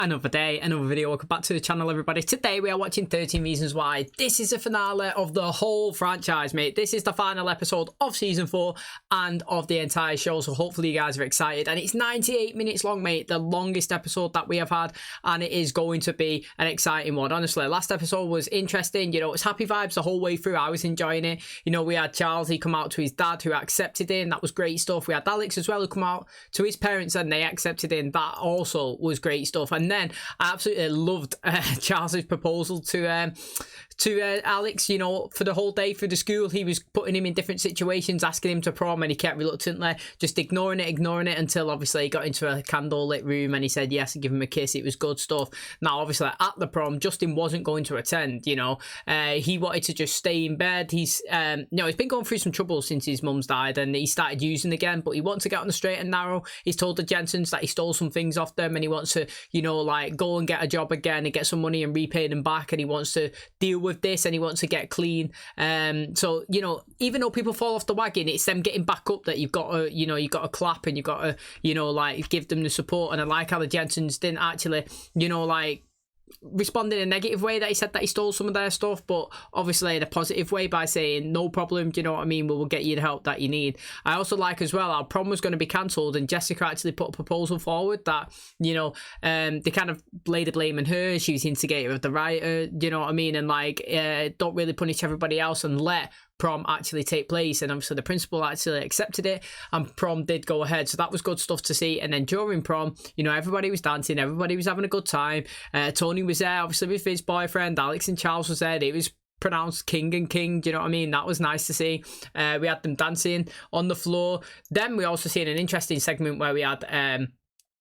Another day, another video. Welcome back to the channel, everybody. Today we are watching 13 Reasons Why. This is the finale of the whole franchise, mate. This is the final episode of season 4 and of the entire show, so hopefully you guys are excited. And it's 98 minutes long, mate, the longest episode that we have had, and it is going to be an exciting one. Honestly, last episode was interesting. You know, it's happy vibes the whole way through. I was enjoying it. You know, we had Charles, he come out to his dad who accepted him. That was great stuff. We had Alex as well who come out to his parents and they accepted him. That also was great stuff. And then I absolutely loved Charles's proposal to Alex. You know, for the whole day through the school, he was putting him in different situations, asking him to prom, and he kept reluctantly just ignoring it until obviously he got into a candlelit room and he said yes and give him a kiss. It was good stuff. Now, obviously, at the prom, Justin wasn't going to attend. You know, he wanted to just stay in bed. He's you know, he's been going through some trouble since his mum's died and he started using again, but he wants to get on the straight and narrow. He's told the Jensens that he stole some things off them and he wants to, you know, like go and get a job again and get some money and repay them back, and he wants to deal with this and he wants to get clean. So, you know, even though people fall off the wagon, it's them getting back up that you've got to, you know, you've got to clap and you've got to, you know, like give them the support. And I like how the Jensens didn't actually, you know, like respond in a negative way that he said that he stole some of their stuff, but obviously in a positive way by saying no problem, do you know what I mean, we'll get you the help that you need. I also like as well our prom was going to be cancelled and Jessica actually put a proposal forward that, you know, they kind of laid the blame on her. She was the instigator of the writer, do you know what I mean, and like don't really punish everybody else and let prom actually take place. And obviously the principal actually accepted it and prom did go ahead, so that was good stuff to see. And then during prom, you know, everybody was dancing, everybody was having a good time. Tony was there obviously with his boyfriend, Alex and Charles was there. It was pronounced king and king, do you know what I mean? That was nice to see. We had them dancing on the floor. Then we also seen an interesting segment where we had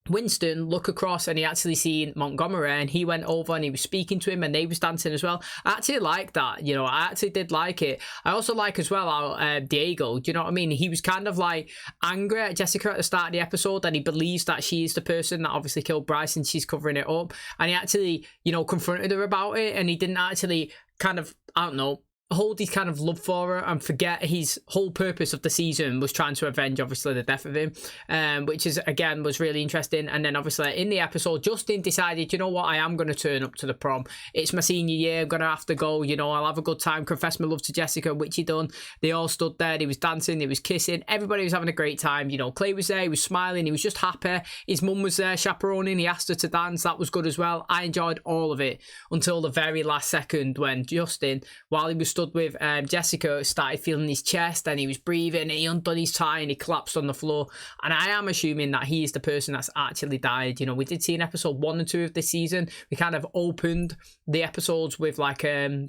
Winston look across and he actually seen Montgomery and he went over and he was speaking to him and they was dancing as well. I actually like that, you know, I actually did like it. I also like as well how Diego, do you know what I mean, he was kind of like angry at Jessica at the start of the episode and he believes that she is the person that obviously killed Bryce and she's covering it up, and he actually, you know, confronted her about it, and he didn't actually kind of, I don't know, hold his kind of love for her and forget his whole purpose of the season was trying to avenge obviously the death of him, which is again was really interesting. And then obviously in the episode Justin decided, you know what, I am going to turn up to the prom, it's my senior year, I'm going to have to go, you know, I'll have a good time, confess my love to Jessica, which he done. They all stood there, he was dancing, he was kissing, everybody was having a great time. You know, Clay was there, he was smiling, he was just happy. His mum was there chaperoning, he asked her to dance, that was good as well. I enjoyed all of it until the very last second when Justin, while he was stood with Jessica, started feeling his chest and he was breathing and he undone his tie and he collapsed on the floor. And I am assuming that he is the person that's actually died. You know, we did see in episode 1 and 2 of this season, we kind of opened the episodes with like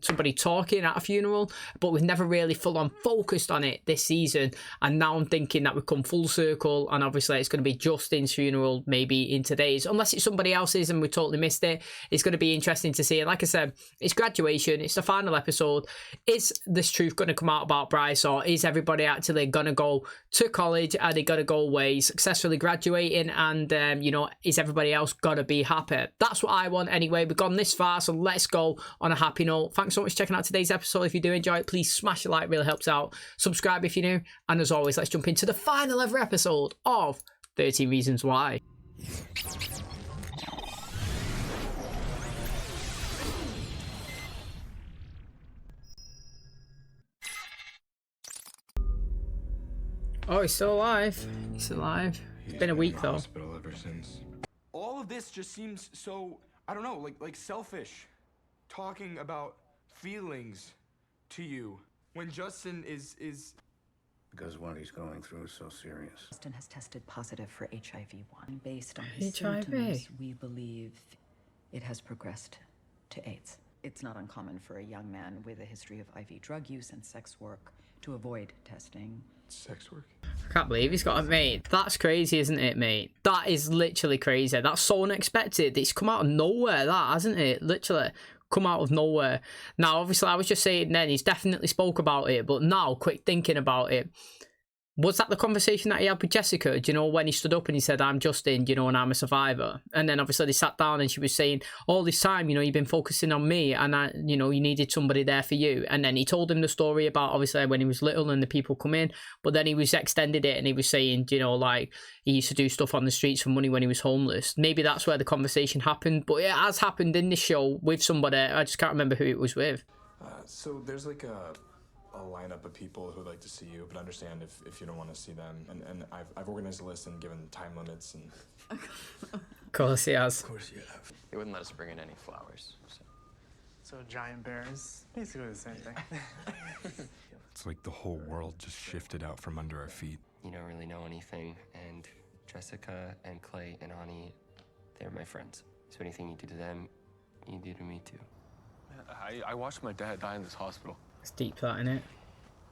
somebody talking at a funeral, but we've never really full on focused on it this season. And now I'm thinking that we've come full circle and obviously it's going to be Justin's funeral maybe in today's, unless it's somebody else's and we totally missed it. It's going to be interesting to see. And like I said, it's graduation, it's the final episode. Is this truth going to come out about Bryce, or is everybody actually going to go to college? Are they going to go away successfully graduating, and you know, is everybody else going to be happy? That's what I want anyway. We've gone this far, so let's go on a happy note. Thanks so much for checking out today's episode. If you do enjoy it, please smash a like, really helps out. Subscribe if you're new, and as always, let's jump into the final ever episode of 13 Reasons Why. Oh, he's still alive. He's still alive. It's been a week though. Ever since. All of this just seems so, I don't know, like selfish. Talking about feelings to you when Justin is because what he's going through is so serious. Justin has tested positive for HIV-1. Based on his HIV. symptoms, we believe it has progressed to AIDS. It's not uncommon for a young man with a history of IV drug use and sex work to avoid testing. sex work. I can't believe he's got a mate. That's crazy, isn't it, mate? That is literally crazy. That's so unexpected. It's come out of nowhere, that, hasn't it? Literally come out of nowhere. Now, obviously, I was just saying then, he's definitely spoke about it, but now, quick thinking about it, Was that the conversation that he had with Jessica? Do you know, when he stood up and he said, I'm Justin, you know, and I'm a survivor? And then obviously they sat down and she was saying, all this time, you know, you've been focusing on me and I, you know, you needed somebody there for you. And then he told him the story about obviously when he was little and the people come in, but then he was extended it and he was saying, you know, like he used to do stuff on the streets for money when he was homeless. Maybe that's where the conversation happened, but it has happened in this show with somebody. I just can't remember who it was with. So there's like a lineup of people who'd like to see you, but understand if you don't want to see them. And I've organized a list and given time limits and. Of course he has. Of course you have. They wouldn't let us bring in any flowers. So giant bears, basically the same thing. It's like the whole world just shifted out from under our feet. You don't really know anything, and Jessica and Clay and Ani, they're my friends. So anything you do to them, you do to me too. I watched my dad die in this hospital. It's deep, that, innit?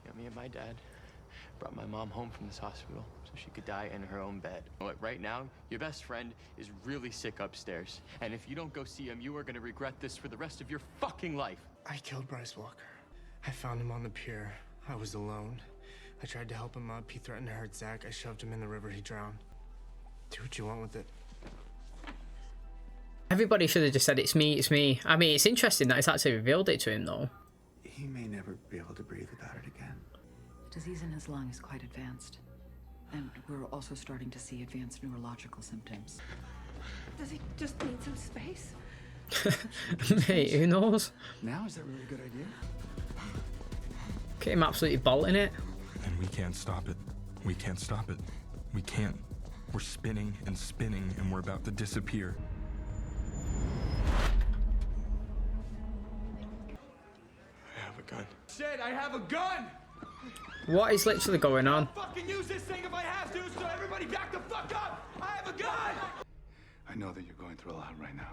You know, me and my dad brought my mom home from this hospital so she could die in her own bed. But right now, your best friend is really sick upstairs. And if you don't go see him, you are gonna regret this for the rest of your fucking life. I killed Bryce Walker. I found him on the pier. I was alone. I tried to help him up. He threatened to hurt Zach. I shoved him in the river. He drowned. Do what you want with it. Everybody should have just said, it's me, it's me. I mean, it's interesting that it's actually revealed it to him, though. He may never be able to breathe without it again. Disease in his lung is quite advanced. And we're also starting to see advanced neurological symptoms. Does he just need some space? Mate, who knows? Now is that really a good idea? Look at him absolutely bolting it. And we can't stop it. We can't stop it. We can't. We're spinning and spinning and we're about to disappear. I have a gun. Said I have a gun! What is literally going on? I'll fucking use this thing if I have to, so everybody back the fuck up! I have a gun! I know that you're going through a lot right now.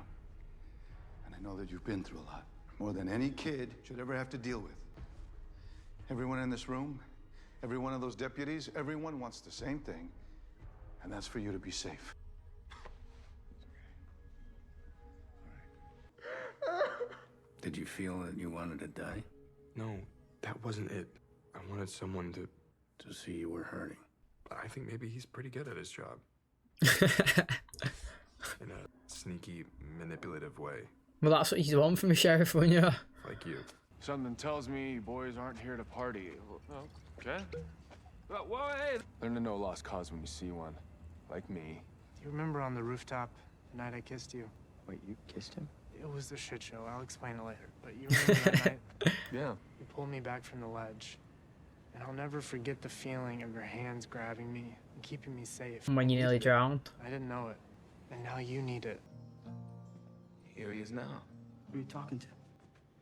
And I know that you've been through a lot. More than any kid should ever have to deal with. Everyone in this room, every one of those deputies, everyone wants the same thing. And that's for you to be safe. Did you feel that you wanted to die? No, that wasn't it. I wanted someone to see you were hurting. But I think maybe he's pretty good at his job. In a sneaky, manipulative way. Well, that's what you want from a sheriff, wouldn't you? Like you. Something tells me you boys aren't here to party. Okay? Whoa, hey! Learn to know a lost cause when you see one. Like me. Do you remember on the rooftop the night I kissed you? Wait, you kissed him? It was the shit show. I'll explain it later. But you remember that night? Yeah. You pulled me back from the ledge. And I'll never forget the feeling of your hands grabbing me and keeping me safe. When you nearly drowned. I didn't know it. And now you need it. Here he is now. Who are you talking to?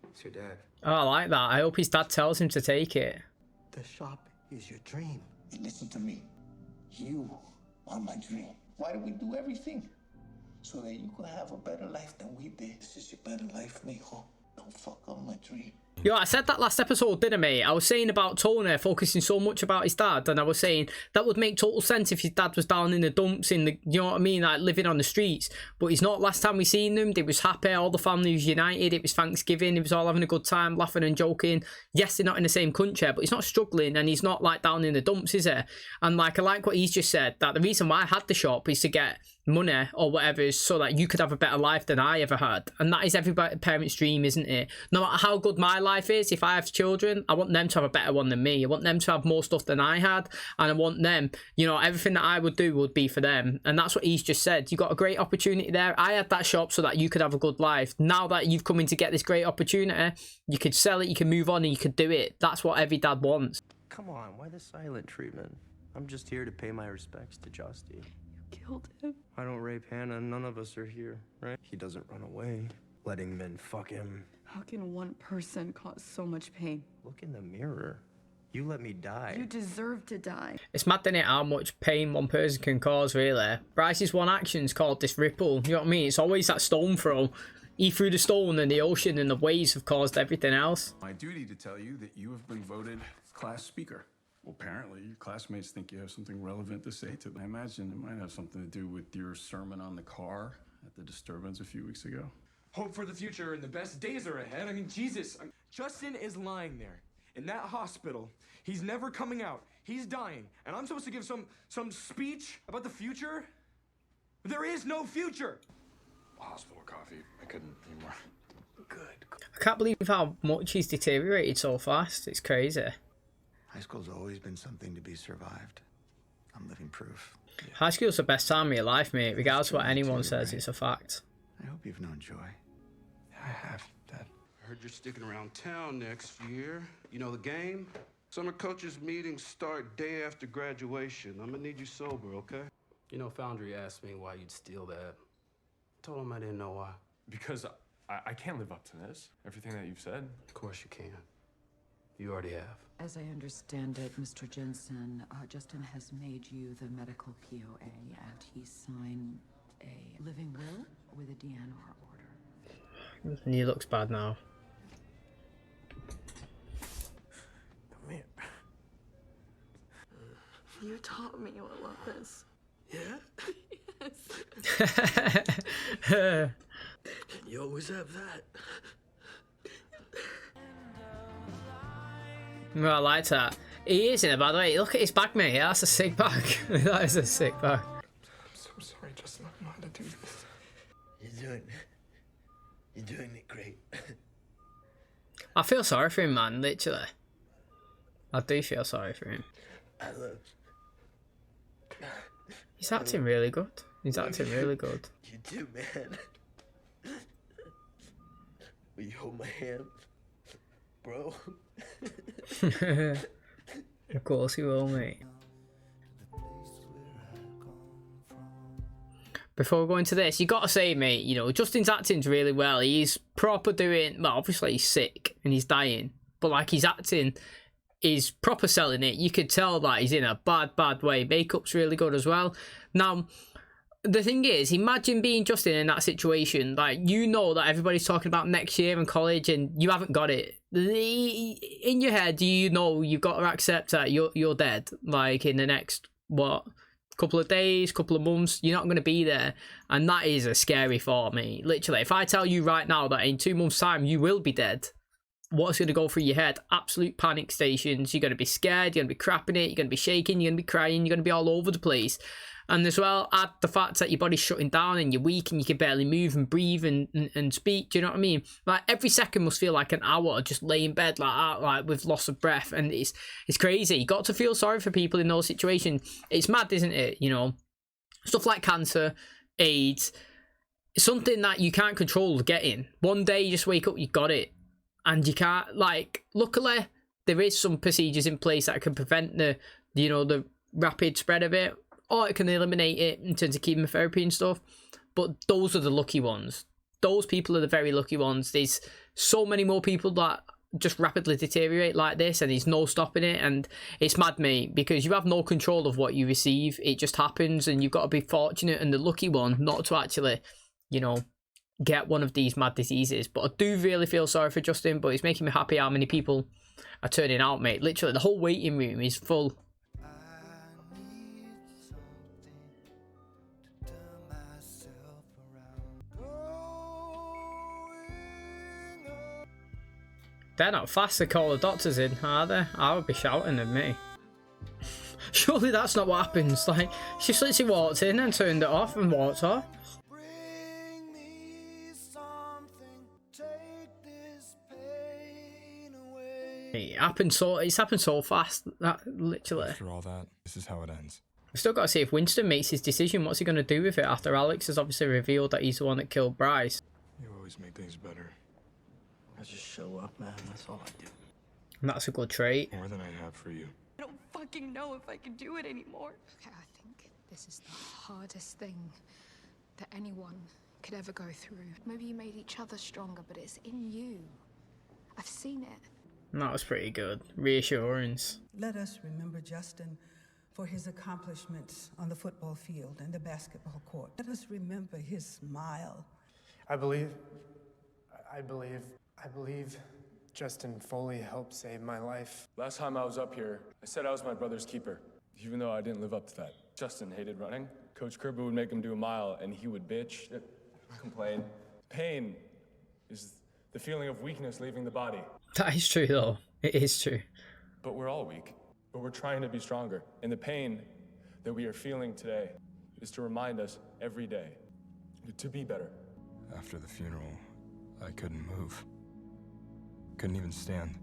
It's your dad. Oh, I like that. I hope his dad tells him to take it. The shop is your dream. And listen to me. You are my dream. Why do we do everything? So that you could have a better life than we did. This is your better life, mijo. Don't fuck up my dream. Yo, I said that last episode, didn't I, mate? I was saying about Tony focusing so much about his dad, and I was saying that would make total sense if his dad was down in the dumps, in the, you know what I mean, like living on the streets. But he's not. Last time we seen them, they was happy, all the family was united, it was Thanksgiving, it was all having a good time, laughing and joking. Yes, they're not in the same country, but he's not struggling, and he's not like down in the dumps, is he? And like, I like what he's just said, that the reason why I had the shop is to get money or whatever, so that you could have a better life than I ever had. And that is every parent's dream, isn't it? No matter how good my life is, if I have children, I want them to have a better one than me. I want them to have more stuff than I had, and I want them, you know, everything that I would do would be for them. And that's what he's just said. You got a great opportunity there. I had that shop so that you could have a good life. Now that you've come in to get this great opportunity, you could sell it, you can move on, and you could do it. That's what every dad wants. Come on, why the silent treatment? I'm just here to pay my respects to Justy. Killed him. I don't rape Hannah, none of us are here, right? He doesn't run away, letting men fuck him. How can one person cause so much pain? Look in the mirror. You let me die. You deserve to die. It's mad, isn't it, how much pain one person can cause, really. Bryce's one action's called this ripple. You know what I mean? It's always that stone throw. He threw the stone, and the ocean and the waves have caused everything else. My duty to tell you that you have been voted class speaker. Well, apparently, your classmates think you have something relevant to say to them. I imagine it might have something to do with your sermon on the car at the disturbance a few weeks ago. Hope for the future and the best days are ahead. I mean, Jesus. Justin is lying there. in that hospital. He's never coming out. He's dying. And I'm supposed to give some speech about the future? There is no future. Hospital coffee. I couldn't anymore. Good. I can't believe how much he's deteriorated so fast. It's crazy. High school's always been something to be survived. I'm living proof. High school's the best time of your life, mate. Regardless of what anyone says, it's a fact. I hope you've known joy. I have, Dad. I heard you're sticking around town next year. You know the game? Summer coaches meetings start day after graduation. I'm gonna need you sober, okay? You know, Foundry asked me why you'd steal that. I told him I didn't know why. Because I can't live up to this. Everything that you've said. Of course you can. You already have. As I understand it, Mr. Jensen, Justin has made you the medical POA, and he signed a living will with a DNR order. And he looks bad now. Come here. You taught me what love is. Yeah? Yes. You always have that. Well, I like that. He is in a bad way. Look at his bag, mate. That's a sick bag. That is a sick bag. I'm so sorry, Justin. I don't know how to do this. You're doing it great. I feel sorry for him, man. Literally. I do feel sorry for him. I love He's acting really good. He's acting really good. you too, man. Will you hold my hand, bro? Of course he will, mate. Before we go into this, you gotta say, mate, you know, Justin's acting's really well. He's proper doing, well, obviously he's sick and he's dying, but like his acting is proper selling it. You could tell that he's in a bad way. Makeup's really good as well. Now, the thing is, imagine being Justin in that situation. Like, you know that everybody's talking about next year in college and you haven't got it. In your head, you know you've got to accept that you're dead. Like, in the next, what, couple of days, couple of months, you're not going to be there. And that is a scary thought, mate. Literally, if I tell you right now that in 2 months' time you will be dead, what's going to go through your head? Absolute panic stations. You're going to be scared, you're going to be crapping it, you're going to be shaking, you're going to be crying, you're going to be all over the place. And as well, add the fact that your body's shutting down and you're weak and you can barely move and breathe and speak. Do you know what I mean? Like, every second must feel like an hour just lay in bed like that, like with loss of breath. And it's crazy. You got to feel sorry for people in those situations. It's mad, isn't it? You know, stuff like cancer, AIDS, something that you can't control getting. One day you just wake up, you got it. And you can't, like, luckily, there is some procedures in place that can prevent the rapid spread of it. Or it can eliminate it in terms of chemotherapy and stuff. But those are the lucky ones. Those people are the very lucky ones. There's so many more people that just rapidly deteriorate like this, and there's no stopping it. And it's mad, mate, because you have no control of what you receive. It just happens, and you've got to be fortunate and the lucky one not to actually, you know, get one of these mad diseases. But I do really feel sorry for Justin, but it's making me happy how many people are turning out, mate. Literally, the whole waiting room is full. They're not fast to call the doctors in, are they? I would be shouting at me. Surely that's not what happens. Like, she literally walked in and turned it off and walked off. It's happened so fast, that literally. After all that, this is how it ends. We've still got to see if Winston makes his decision. What's he going to do with it after Alex has obviously revealed that he's the one that killed Bryce? You always make things better. I just show up, man. That's all I do. And that's a good trait. More than I have for you. I don't fucking know if I can do it anymore. Okay, I think this is the hardest thing that anyone could ever go through. Maybe you made each other stronger, but it's in you. I've seen it. And that was pretty good. Reassurance. Let us remember Justin for his accomplishments on the football field and the basketball court. Let us remember his smile. I believe Justin FOLEY helped save my life. Last time I was up here, I said I was my brother's keeper, even though I didn't live up to that. Justin hated running. Coach Kerber would make him do a mile, and he would bitch, complain. Pain is the feeling of weakness leaving the body. That is true, though. It is true. But we're all weak. But we're trying to be stronger. And the pain that we are feeling today is to remind us every day to be better. After the funeral, I couldn't move. Couldn't even stand.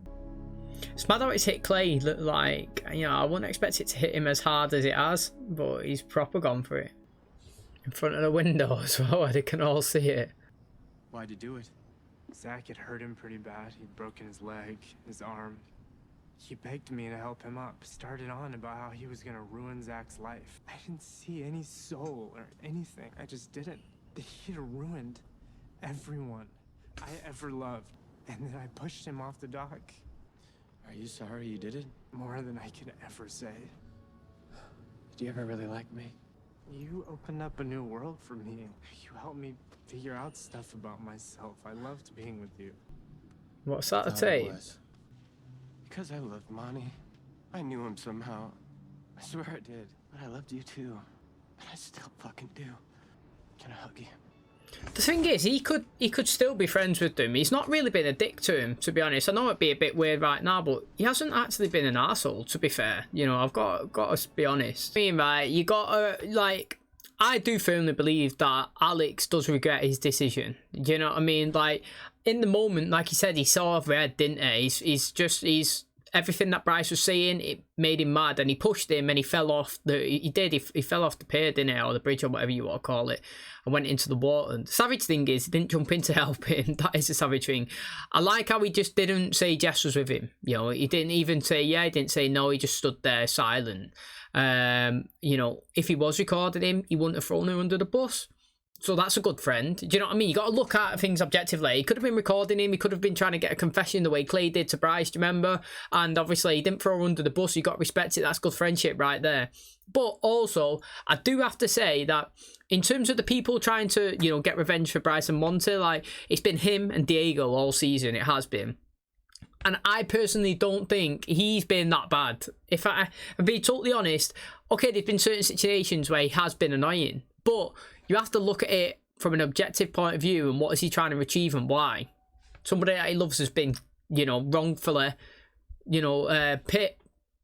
It's mad how it's hit Clay. Like, you know, I wouldn't expect it to hit him as hard as it has, but he's proper gone for it. In front of the window as well, where they can all see it. Why'd you do it? Zach had hurt him pretty bad. He'd broken his leg, his arm. He begged me to help him up. Started on about how he was gonna ruin Zach's life. I didn't see any soul or anything. I just didn't. He'd ruined everyone I ever loved. And then I pushed him off the dock. Are you sorry you did it? More than I could ever say. Did you ever really like me? You opened up a new world for me. You helped me figure out stuff about myself. I loved being with you. What's that to tape? Because I loved Monty. I knew him somehow. I swear I did. But I loved you too. And I still fucking do. Can I hug you? The thing is, he could still be friends with them. He's not really been a dick to him, to be honest. I know it'd be a bit weird right now, but he hasn't actually been an arsehole, to be fair. You know, I've got to be honest. I mean, right, you gotta, like, I do firmly believe that Alex does regret his decision. Do you know what I mean? Like, in the moment, like he said, he saw red, didn't he? He's everything that Bryce was saying, it made him mad, and he pushed him, and he fell off he fell off the pier, didn't he, or the bridge, or whatever you want to call it, and went into the water. And the savage thing is, he didn't jump in to help him. That is the savage thing. I like how he just didn't say Jess was with him. You know, he didn't even say yeah, he didn't say no, he just stood there silent. You know, if he was recording him, he wouldn't have thrown her under the bus. So that's a good friend. Do you know what I mean? You got to look at things objectively. He could have been recording him. He could have been trying to get a confession the way Clay did to Bryce, do you remember? And obviously, he didn't throw her under the bus. You got to respect it. That's good friendship right there. But also, I do have to say that in terms of the people trying to, you know, get revenge for Bryce and Monty, like, it's been him and Diego all season. It has been. And I personally don't think he's been that bad. If I'm being totally honest, okay, there's been certain situations where he has been annoying, but you have to look at it from an objective point of view and what is he trying to achieve and why. Somebody that he loves has been, you know, wrongfully, you know,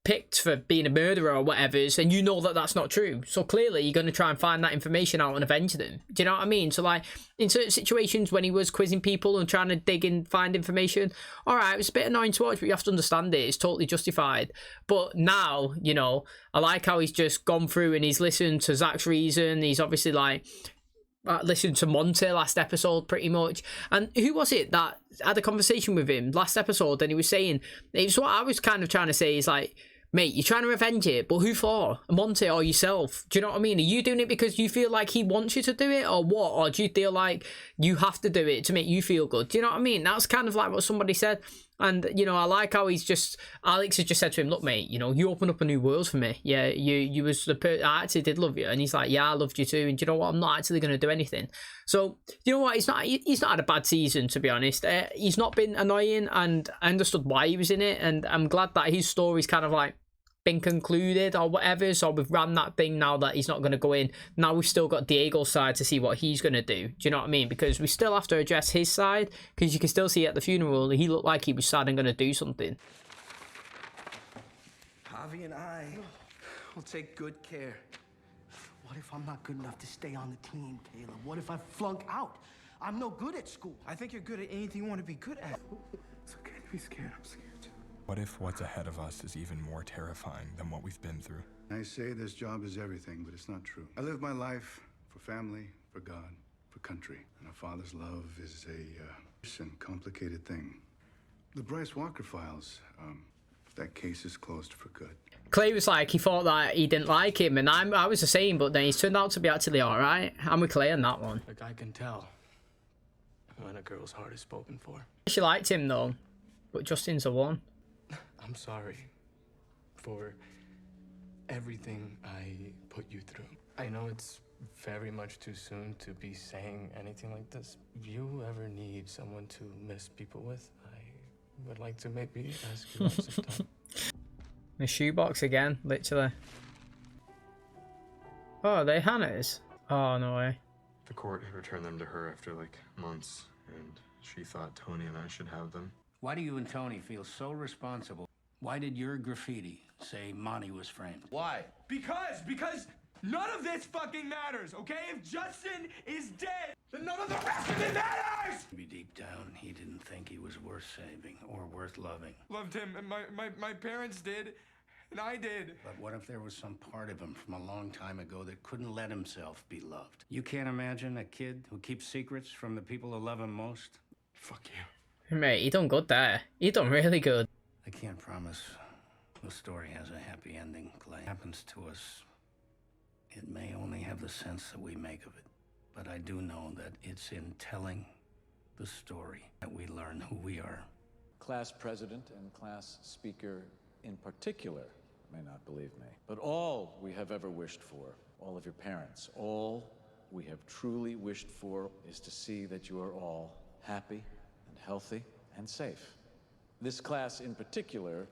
picked for being a murderer or whatever, and you know that that's not true. So clearly you're going to try and find that information out and avenge them. Do you know what I mean? So, like, in certain situations when he was quizzing people and trying to dig and find information, all right, it was a bit annoying to watch, but you have to understand it. It's totally justified. But now, you know, I like how he's just gone through and he's listened to Zach's reason. He's obviously, like, listened to Monty last episode pretty much. And who was it that had a conversation with him last episode, and he was saying, it's what I was kind of trying to say is, like, mate, you're trying to revenge it, but who for? Monty or yourself? Do you know what I mean? Are you doing it because you feel like he wants you to do it, or what? Or do you feel like you have to do it to make you feel good? Do you know what I mean? That's kind of like what somebody said. And, you know, I like how Alex has just said to him, look, mate, you know, you opened up a new world for me. Yeah, you was I actually did love you. And he's like, yeah, I loved you too. And do you know what? I'm not actually going to do anything. So, you know what? He's not had a bad season, to be honest. He's not been annoying, and I understood why he was in it. And I'm glad that his story's kind of like been concluded or whatever. So we've ran that thing now that he's not going to go in. Now we've still got Diego's side to see what he's going to do. Do you know what I mean? Because we still have to address his side, because you can still see at the funeral he looked like he was sad and going to do something. Javi and I will take good care. What if I'm not good enough to stay on the team, Taylor? What if I flunk out? I'm no good at school. I think you're good at anything you want to be good at. It's okay to be scared. I'm scared too. What if what's ahead of us is even more terrifying than what we've been through? I say this job is everything, but it's not true. I live my life for family, for God, for country. And a father's love is a complicated thing. The Bryce Walker files, that case is closed for good. Clay was like, he thought that he didn't like him, and I was the same, but then he's turned out to be actually alright. I'm with Clay on that one. Like, I can tell when a girl's heart is spoken for. She liked him though, but Justin's the one. I'm sorry for everything I put you through. I know it's very much too soon to be saying anything like this. If you ever need someone to miss people with, I would like to maybe ask you out sometime. The shoebox again, literally. Oh, are they Hannah's? Oh, no way. The court had returned them to her after like months, and she thought Tony and I should have them. Why do you and Tony feel so responsible? Why did your graffiti say Monty was framed? Why? Because none of this fucking matters, okay? If Justin is dead, then none of the rest of it matters! Maybe deep down, he didn't think he was worth saving or worth loving. Loved him, and my parents did, and I did. But what if there was some part of him from a long time ago that couldn't let himself be loved? You can't imagine a kid who keeps secrets from the people who love him most? Fuck you. Mate, you done good there. You done really good. I can't promise the story has a happy ending, Clay. Happens to us. It may only have the sense that we make of it, but I do know that it's in telling the story that we learn who we are. Class president and class speaker in particular may not believe me, but all we have ever wished for, all of your parents, all we have truly wished for is to see that you are all happy and healthy and safe. This class in particular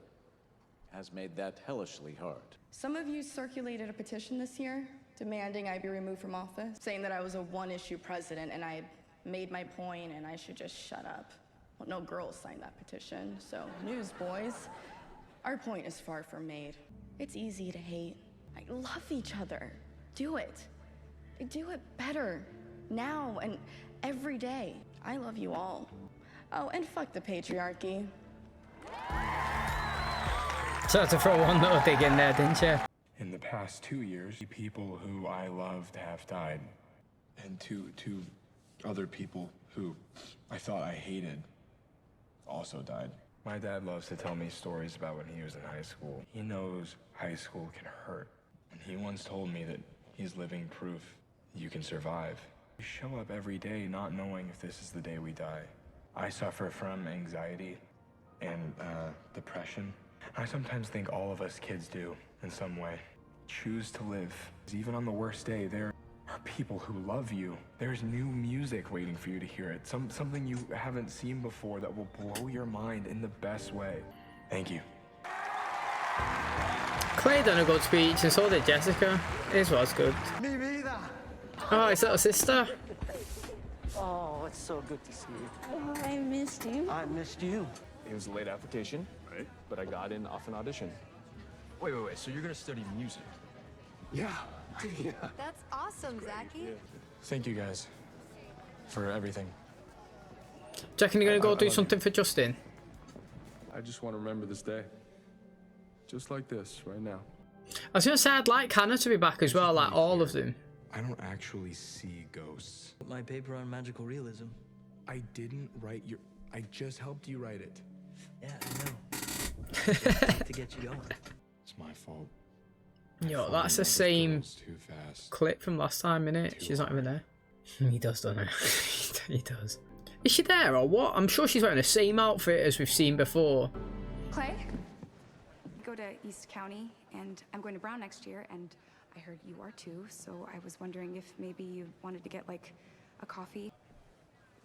has made that hellishly hard. Some of you circulated a petition this year demanding I be removed from office, saying that I was a one-issue president and I had made my point and I should just shut up. Well, no girls signed that petition, so newsboys, our point is far from made. It's easy to hate. I love each other. Do it. Do it better. Now and every day. I love you all. Oh, and fuck the patriarchy. So I had to throw one little dig in there, didn't you? In the past 2 years, people who I loved have died. And two other people who I thought I hated also died. My dad loves to tell me stories about when he was in high school. He knows high school can hurt. And he once told me that he's living proof you can survive. You show up every day not knowing if this is the day we die. I suffer from anxiety and depression. I sometimes think all of us kids do in some way. Choose to live. Even on the worst day, there are people who love you. There's new music waiting for you to hear it. Something you haven't seen before that will blow your mind in the best way. Thank you. Clay done a good speech and so did Jessica. His was good. Me vida. Oh, his little sister. Oh, it's so good to see you. Oh, I missed you. I missed you. It was a late application, right? But I got in off an audition. Wait, so you're gonna study music? Yeah. Yeah. That's awesome, Zachy. Thank you guys for everything. Do you reckon you're going to go do something for Justin? I just want to remember this day. Just like this, right now. I was going to say I'd like Hannah to be back as well, like all of them. I don't actually see ghosts. My paper on magical realism. I didn't write your... I just helped you write it. Yeah, I know. To get you going. It's my fault. Yo, that's the same clip from last time, innit? She's not even there. He does, doesn't he? He does. Is she there or what? I'm sure she's wearing the same outfit as we've seen before. Clay, go to East County, and I'm going to Brown next year, and I heard you are too, so I was wondering if maybe you wanted to get, like, a coffee.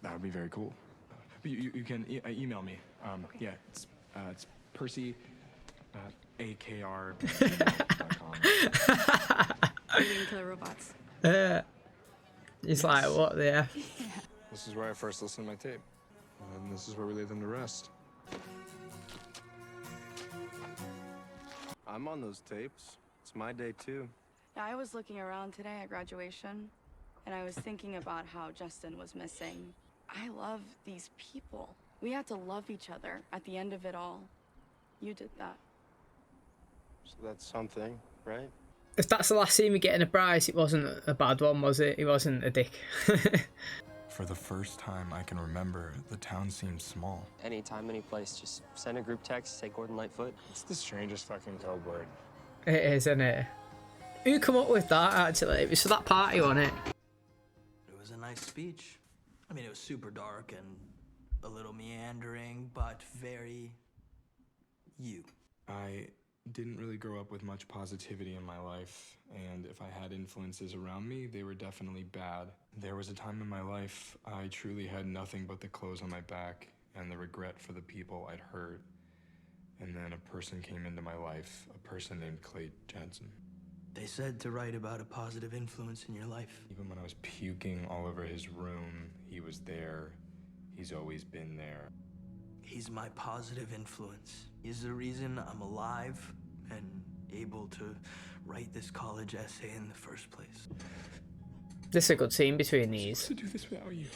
That would be very cool. You can email me. Okay. Yeah, it's Percy, AKR.com. Killer robots. He's like, what the F? Yeah. This is where I first listened to my tape. And this is where we leave them to rest. I'm on those tapes. It's my day too. Yeah, I was looking around today at graduation, and I was thinking about how Justin was missing. I love these people. We had to love each other at the end of it all. You did that. So that's something, right? If that's the last scene we get in a prize, it wasn't a bad one, was it? He wasn't a dick. For the first time I can remember, the town seemed small. Anytime, any place, just send a group text, say Gordon Lightfoot. It's the strangest fucking code word. It is, isn't it? Who come up with that, actually? It was for that party, wasn't it? It was a nice speech. I mean, it was super dark and a little meandering, but very you. I didn't really grow up with much positivity in my life, and if I had influences around me, they were definitely bad. There was a time in my life I truly had nothing but the clothes on my back and the regret for the people I'd hurt. And then a person came into my life, a person named Clay Jensen. They said to write about a positive influence in your life. Even when I was puking all over his room, he was there. He's always been there. He's my positive influence. He's the reason I'm alive and able to write this college essay in the first place. This is a good scene between these. To do this without you.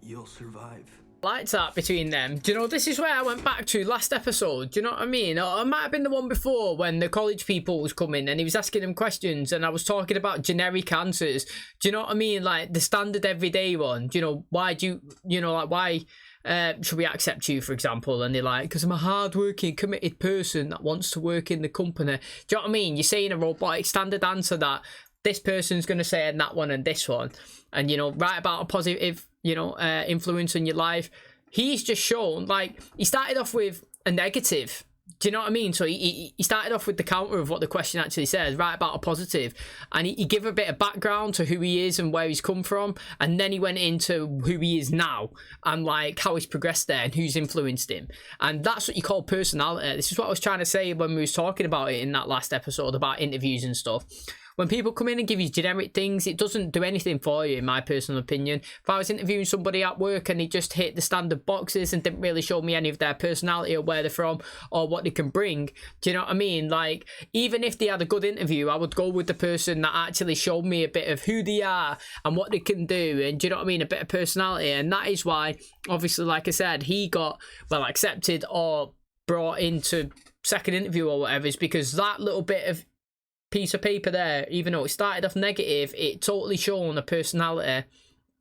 You'll survive. I liked that between them. Do you know, this is where I went back to last episode. Do you know what I mean? Or it might have been the one before when the college people was coming and he was asking them questions and I was talking about generic answers. Do you know what I mean? Like the standard everyday one. Do you know, why do you know, like why should we accept you, for example? And they're like, because I'm a hard-working, committed person that wants to work in the company. Do you know what I mean? You're saying a robotic standard answer that this person's going to say and that one and this one. And, you know, write about a positive, you know, influence in your life. He's just shown, like, he started off with a negative. Do you know what I mean? So he started off with the counter of what the question actually says, write about a positive. And he gave a bit of background to who he is and where he's come from. And then he went into who he is now and like how he's progressed there and who's influenced him. And that's what you call personality. This is what I was trying to say when we was talking about it in that last episode about interviews and stuff. When people come in and give you generic things, it doesn't do anything for you, in my personal opinion. If I was interviewing somebody at work and he just hit the standard boxes and didn't really show me any of their personality or where they're from or what they can bring, do you know what I mean? Like, even if they had a good interview, I would go with the person that actually showed me a bit of who they are and what they can do and, do you know what I mean, a bit of personality. And that is why, obviously, like I said, he got, well, accepted or brought into second interview or whatever, is because that little bit of piece of paper there, even though it started off negative, it totally shown the personality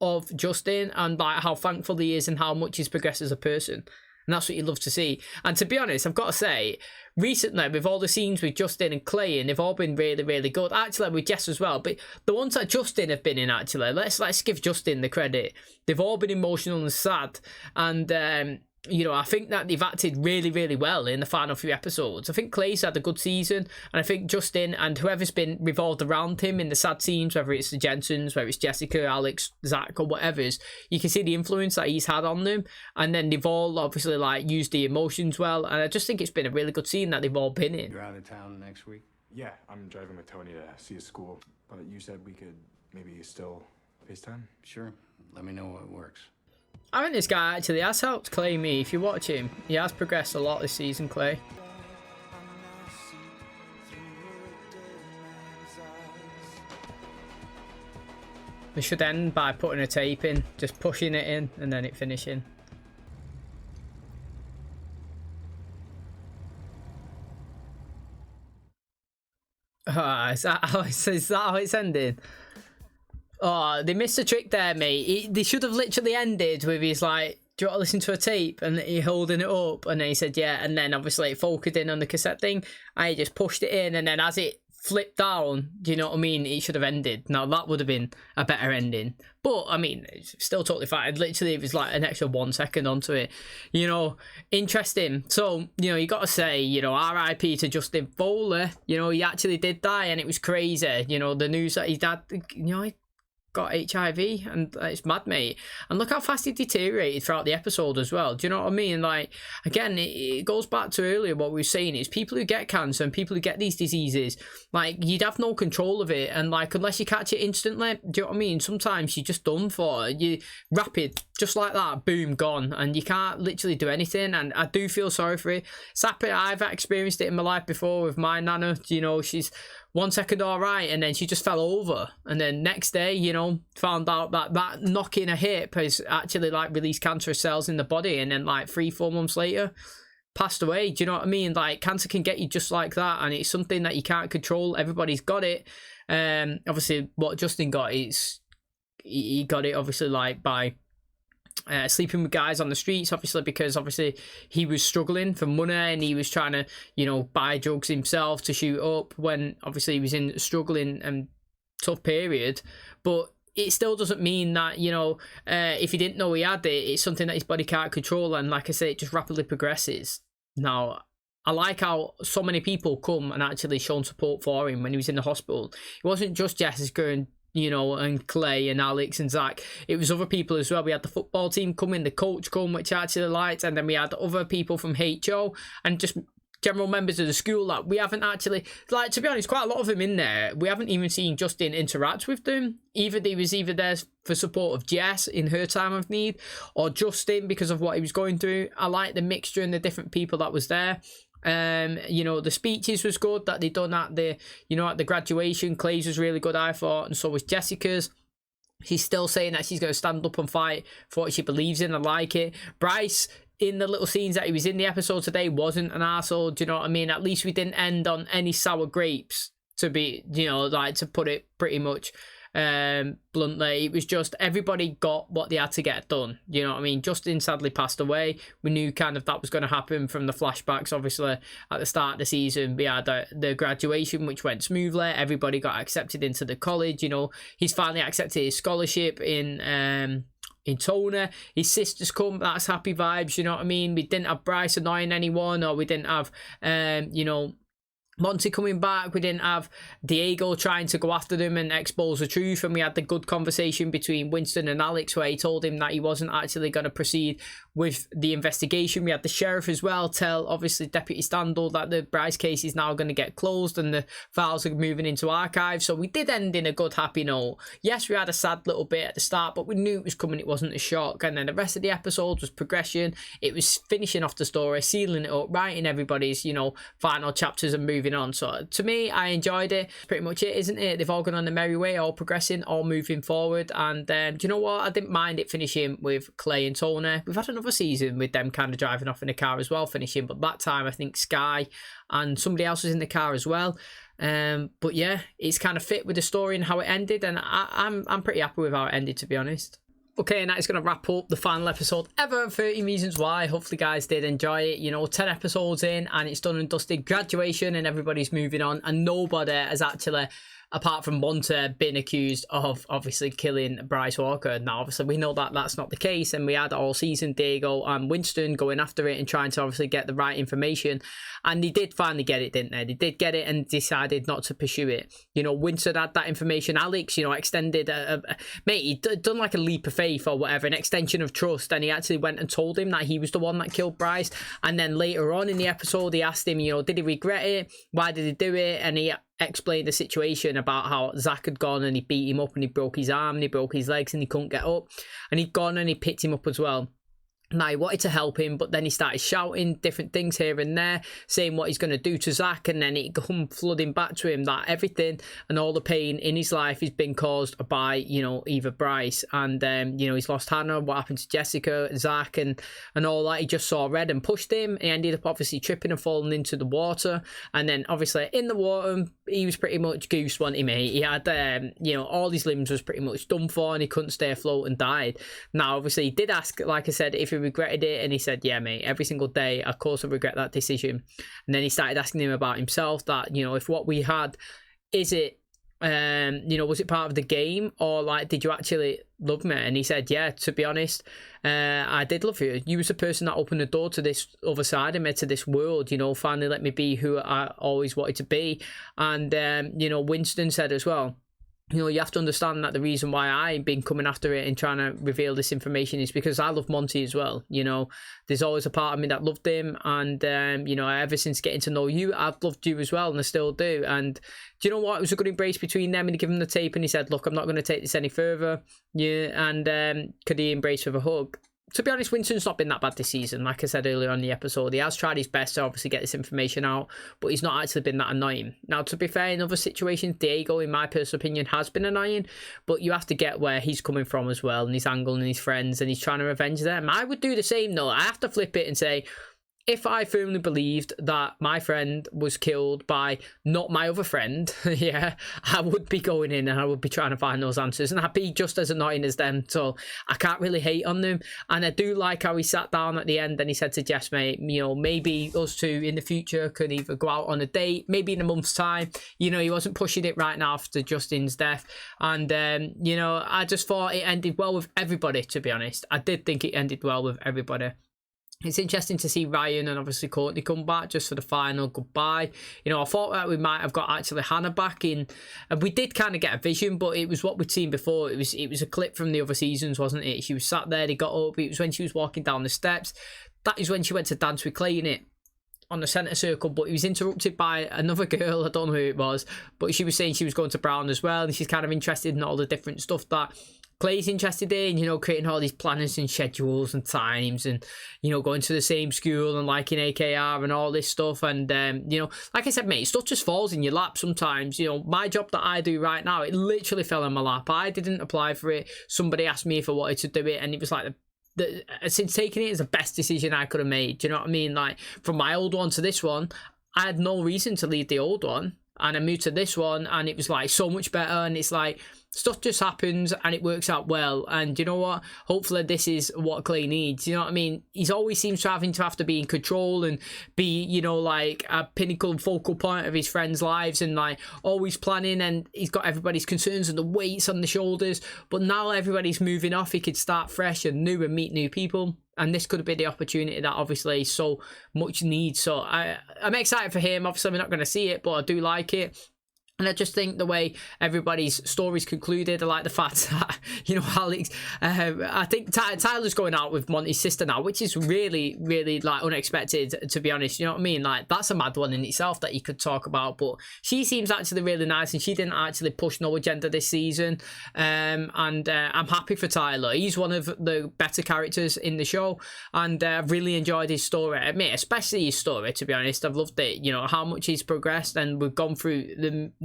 of Justin and like how thankful he is and how much he's progressed as a person. And that's what you love to see. And to be honest, I've got to say, recently with all the scenes with Justin and Clay, and they've all been really, really good. Actually, with Jess as well, but the ones that Justin have been in, actually, let's give Justin the credit. They've all been emotional and sad, and you know, I think that they've acted really, really well in the final few episodes. I think Clay's had a good season, and I think Justin and whoever's been revolved around him in the sad scenes, whether it's the Jensens, whether it's Jessica, Alex, Zach, or whatever's, you can see the influence that he's had on them, and then they've all obviously like used the emotions well, and I just think it's been a really good scene that they've all been in. You're out of town next week? Yeah, I'm driving with Tony to see his school, but you said we could maybe still FaceTime? Sure, let me know what works. I think this guy actually has helped Clay me. If you watch him, he has progressed a lot this season, Clay. We should end by putting a tape in, just pushing it in and then it finishing. Is that how it's ending? Oh, they missed a trick there, mate. They should have literally ended with his like, do you want to listen to a tape? And he holding it up, and then he said, yeah. And then obviously it focused in on the cassette thing. I just pushed it in, and then as it flipped down, do you know what I mean? It should have ended. Now that would have been a better ending. But I mean, it's still totally fine. Literally, it was like an extra 1 second onto it. You know, interesting. So, you know, you got to say, you know, RIP to Justin Foley. You know, he actually did die, and it was crazy. You know, the news that his dad, you know, he got HIV, and it's mad, mate. And look how fast he deteriorated throughout the episode as well. Do you know what I mean? Like, again, it goes back to earlier what we were saying is people who get cancer and people who get these diseases, like, you'd have no control of it, and like, unless you catch it instantly, do you know what I mean? Sometimes you're just done for. You rapid, just like that, boom, gone, and you can't literally do anything. And I do feel sorry for it. Sappy, I've experienced it in my life before with my nana. You know, she's 1 second all right, and then she just fell over, and then next day, you know, found out that knocking a hip has actually like released cancerous cells in the body, and then like 3-4 months later passed away. Do you know what I mean? Like, cancer can get you just like that, and it's something that you can't control. Everybody's got it. Obviously what Justin got is he got it obviously like by sleeping with guys on the streets, obviously, because obviously he was struggling for money and he was trying to, you know, buy drugs himself to shoot up when obviously he was in a struggling and tough period. But it still doesn't mean that, you know, if he didn't know he had it, it's something that his body can't control, and like I say, it just rapidly progresses. Now, I like how so many people come and actually shown support for him when he was in the hospital. It wasn't just Jessica and, you know, and Clay and Alex and Zach. It was other people as well. We had the football team come in, the coach come, which I actually liked, and then we had other people from HO, and just general members of the school that we haven't actually, like, to be honest, quite a lot of them in there, we haven't even seen Justin interact with them. Either he was there for support of Jess in her time of need, or Justin because of what he was going through. I like the mixture and the different people that was there. You know, the speeches was good that they done at the, you know, at the graduation. Clay's was really good, I thought, and so was Jessica's. She's still saying that she's going to stand up and fight for what she believes in. I like it. Bryce, in the little scenes that he was in the episode today, wasn't an arsehole. Do you know what I mean? At least we didn't end on any sour grapes, to be, you know, like, to put it pretty much bluntly. It was just everybody got what they had to get done. You know what I mean? Justin sadly passed away. We knew kind of that was going to happen from the flashbacks. Obviously, at the start of the season, we had the graduation, which went smoothly. Everybody got accepted into the college. You know, he's finally accepted his scholarship in Tona. His sister's come. That's happy vibes. You know what I mean? We didn't have Bryce annoying anyone, or we didn't have you know, Monty coming back. We didn't have Diego trying to go after them and expose the truth, and we had the good conversation between Winston and Alex where he told him that he wasn't actually going to proceed with the investigation. We had the sheriff as well tell, obviously, Deputy Standall that the Bryce case is now going to get closed and the files are moving into archives. So we did end in a good, happy note. Yes, we had a sad little bit at the start, but we knew it was coming. It wasn't a shock. And then the rest of the episode was progression. It was finishing off the story, sealing it up, writing everybody's, you know, final chapters and moving on. So to me, I enjoyed it. Pretty much it, isn't it? They've all gone on the merry way, all progressing, all moving forward. And do you know what? I didn't mind it finishing with Clay and Tony. We've had another season with them kind of driving off in a car as well, finishing. But that time, I think Sky and somebody else was in the car as well. But yeah, it's kind of fit with the story and how it ended. And I'm pretty happy with how it ended, to be honest. Okay, and that is going to wrap up the final episode ever of 13 Reasons Why. Hopefully, guys did enjoy it. You know, 10 episodes in, and it's done and dusted. Graduation, and everybody's moving on, and nobody has actually, apart from Monte, been accused of obviously killing Bryce Walker. Now, obviously, we know that that's not the case, and we had all season Diego and Winston going after it and trying to obviously get the right information. And they did finally get it, didn't they? They did get it and decided not to pursue it. You know, Winston had that information. Alex, you know, extended mate, he'd done like a leap of faith or whatever, an extension of trust, and he actually went and told him that he was the one that killed Bryce. And then later on in the episode, he asked him, you know, did he regret it? Why did he do it? And he explained the situation about how Zach had gone and he beat him up and he broke his arm and he broke his legs and he couldn't get up. And he'd gone and he picked him up as well. Now, he wanted to help him, but then he started shouting different things here and there, saying what he's going to do to Zach, and then it come flooding back to him that everything and all the pain in his life has been caused by, you know, either Bryce, and you know, he's lost Hannah, what happened to Jessica, Zach, and all that. He just saw red and pushed him. He ended up obviously tripping and falling into the water, and then obviously in the water, he was pretty much goose, wasn't he, mate? He had, you know, all his limbs was pretty much done for, and he couldn't stay afloat and died. Now, obviously, he did ask, like I said, if he regretted it, and he said, yeah, mate, every single day, of course I regret that decision. And then he started asking him about himself, that, you know, if what we had, is it, you know, was it part of the game, or like, did you actually love me? And he said, yeah, to be honest, I did love you. You was the person that opened the door to this other side of me, to this world, you know, finally let me be who I always wanted to be. And you know, Winston said as well, you know, you have to understand that the reason why I've been coming after it and trying to reveal this information is because I love Monty as well. You know, there's always a part of me that loved him, and you know, ever since getting to know you, I've loved you as well, and I still do. And do you know what? It was a good embrace between them, and he gave him the tape and he said, look, I'm not going to take this any further. Yeah, and could he embrace with a hug? To be honest, Winston's not been that bad this season. Like I said earlier on the episode, he has tried his best to obviously get this information out, but he's not actually been that annoying. Now, to be fair, in other situations, Diego, in my personal opinion, has been annoying, but you have to get where he's coming from as well, and his angle and his friends, and he's trying to revenge them. I would do the same, though. I have to flip it and say, if I firmly believed that my friend was killed by not my other friend, yeah, I would be going in and I would be trying to find those answers, and I'd be just as annoying as them. So I can't really hate on them. And I do like how he sat down at the end and he said to Jess, mate, you know, maybe us two in the future could either go out on a date, maybe in a month's time. You know, he wasn't pushing it right now after Justin's death. And, you know, I just thought it ended well with everybody, to be honest. I did think it ended well with everybody. It's interesting to see Ryan and obviously Courtney come back just for the final goodbye. You know, I thought that we might have got actually Hannah back in, and we did kind of get a vision, but it was what we'd seen before. It was a clip from the other seasons, wasn't it? She was sat there, they got up, it was when she was walking down the steps. That is when she went to dance with Clay, innit? on the centre circle, but he was interrupted by another girl. I don't know who it was, but she was saying she was going to Brown as well, and she's kind of interested in all the different stuff that Clay's interested in, you know, creating all these planners and schedules and times, and, you know, going to the same school and liking AKR and all this stuff. And, you know, like I said, mate, stuff just falls in your lap sometimes. You know, my job that I do right now, it literally fell in my lap. I didn't apply for it. Somebody asked me if I wanted to do it, and it was like since taking it is the best decision I could have made. Do you know what I mean? Like, from my old one to this one, I had no reason to leave the old one, and I moved to this one, and it was like so much better. And it's like, stuff just happens and it works out well. And you know what? Hopefully this is what Clay needs. You know what I mean? He's always seems to have to be in control and be, you know, like a pinnacle focal point of his friends' lives, and like always planning, and he's got everybody's concerns and the weights on the shoulders. But now everybody's moving off, he could start fresh and new and meet new people. And this could have been the opportunity that obviously so much needs. So I'm excited for him. Obviously, we're not going to see it, but I do like it. And I just think the way everybody's stories concluded, I like the fact that, you know, Alex, I think Tyler's going out with Monty's sister now, which is really, really, like, unexpected, to be honest. You know what I mean? Like, that's a mad one in itself that you could talk about. But she seems actually really nice, and she didn't actually push no agenda this season. And I'm happy for Tyler. He's one of the better characters in the show, and I've really enjoyed his story. I mean, especially his story, to be honest. I've loved it. You know, how much he's progressed, and we've gone through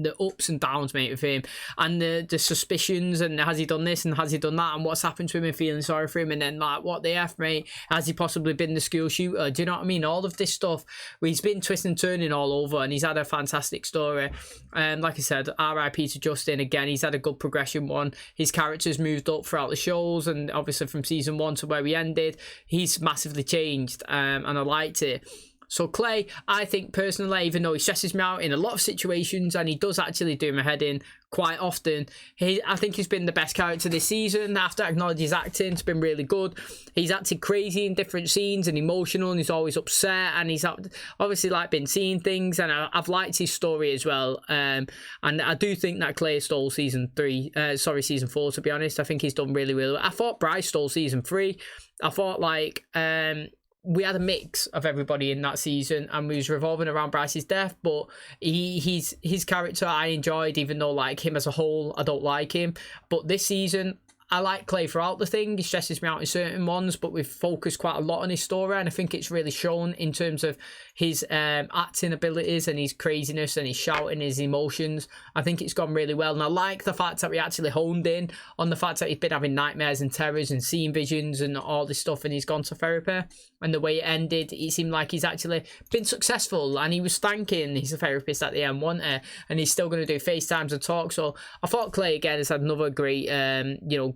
the ups and downs, mate, with him, and the suspicions, and has he done this and has he done that, and what's happened to him, and feeling sorry for him, and then like, what the F, mate, has he possibly been the school shooter? Do you know what I mean? All of this stuff, he's been twisting and turning all over, and he's had a fantastic story. And like I said, RIP to Justin again. He's had a good progression one. His character's moved up throughout the shows, and obviously from season 1 to where we ended, he's massively changed, and I liked it. So Clay, I think personally, even though he stresses me out in a lot of situations, and he does actually do my head in quite often, I think he's been the best character this season. I have to acknowledge his acting, it's been really good. He's acted crazy in different scenes and emotional, and he's always upset, and he's obviously like been seeing things, and I've liked his story as well. And I do think that Clay stole season 4, to be honest. I think he's done really, really well. I thought Bryce stole season 3. I thought like we had a mix of everybody in that season, and we was revolving around Bryce's death, but his character I enjoyed, even though like him as a whole I don't like him. But this season I like Clay throughout the thing. He stresses me out in certain ones, but we've focused quite a lot on his story, and I think it's really shown in terms of his acting abilities and his craziness and his shouting, his emotions. I think it's gone really well, and I like the fact that we actually honed in on the fact that he's been having nightmares and terrors and seeing visions and all this stuff, and he's gone to therapy. And the way it ended, it seemed like he's actually been successful, and he was thanking his therapist at the end, wasn't he? And he's still going to do FaceTimes and talk. So I thought Clay again has had another great,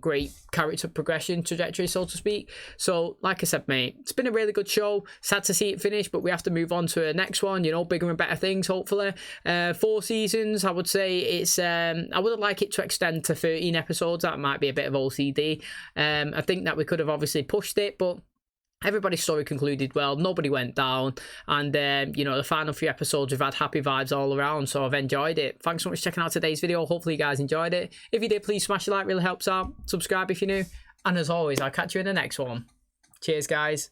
great character progression trajectory, so to speak. So like I said, mate, it's been a really good show. Sad to see it finish, but we have to move on to the next one, you know, bigger and better things, hopefully. 4 seasons, I would say it's I would like it to extend to 13 episodes. That might be a bit of OCD. I think that we could have obviously pushed it, but everybody's story concluded well, nobody went down, and the final few episodes we've had happy vibes all around, so I've enjoyed it. Thanks so much for checking out today's video. Hopefully you guys enjoyed it. If you did, please smash a like, really helps out. Subscribe if you're new, and as always, I'll catch you in the next one. Cheers, guys.